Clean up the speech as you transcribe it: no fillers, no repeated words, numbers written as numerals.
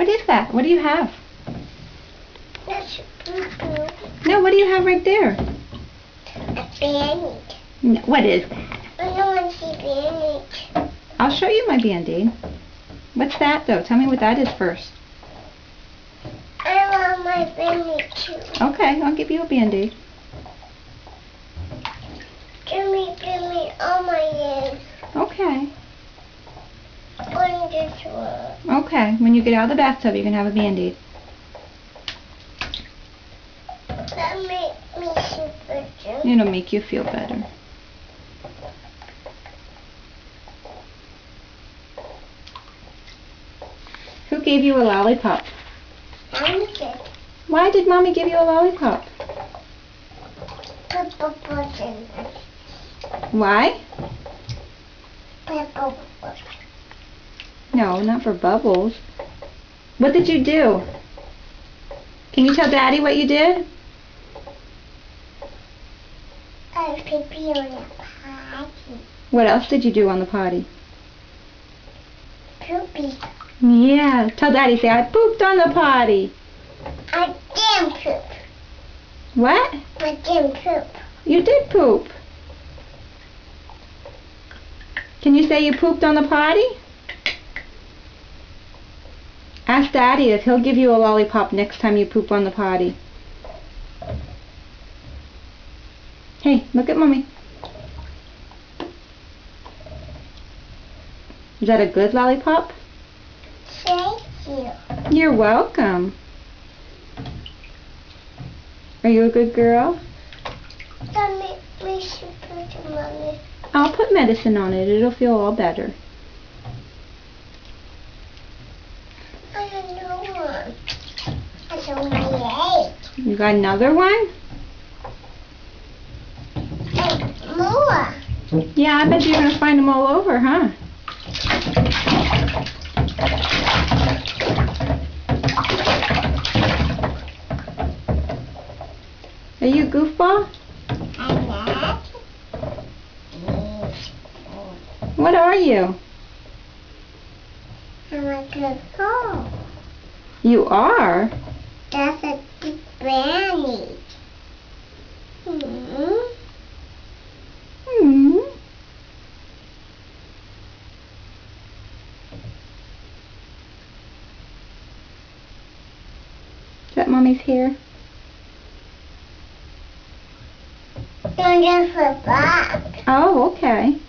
What is that? What do you have? That's poo-poo. No, what do you have right there? A bandage. No, what is that? I don't want to see bandage. I'll show you my Band-Aid. What's that though? Tell me what that is first. I want my bandage too. Okay, I'll give you a Band-Aid. Give me all my hands. Okay. Only this one. Okay, when you get out of the bathtub, you can have a Band-Aid. That make me super jump. It'll make you feel better. Who gave you a lollipop? I'm good. Why did Mommy give you a lollipop? Put bubbles in it. Why? Put bubbles. No, not for bubbles. What did you do? Can you tell Daddy what you did? I pee on the potty. What else did you do on the potty? Poopy. Yeah, tell Daddy, say, I pooped on the potty. I didn't poop. What? I didn't poop. You did poop. Can you say you pooped on the potty? Ask Daddy if he'll give you a lollipop next time you poop on the potty. Hey, look at Mommy. Is that a good lollipop? Thank you. You're welcome. Are you a good girl? That make me super to mommy. I'll put medicine on it. It'll feel all better. I have no one. That's only 8. You got another one? And more. Yeah, I bet you're going to find them all over, huh? Are you a goofball? And that What are you? I'm a good girl. You are? That's a big bandage. Mm-hmm. Hmm. Is that Mommy's hair? Don't just for back. Oh, okay.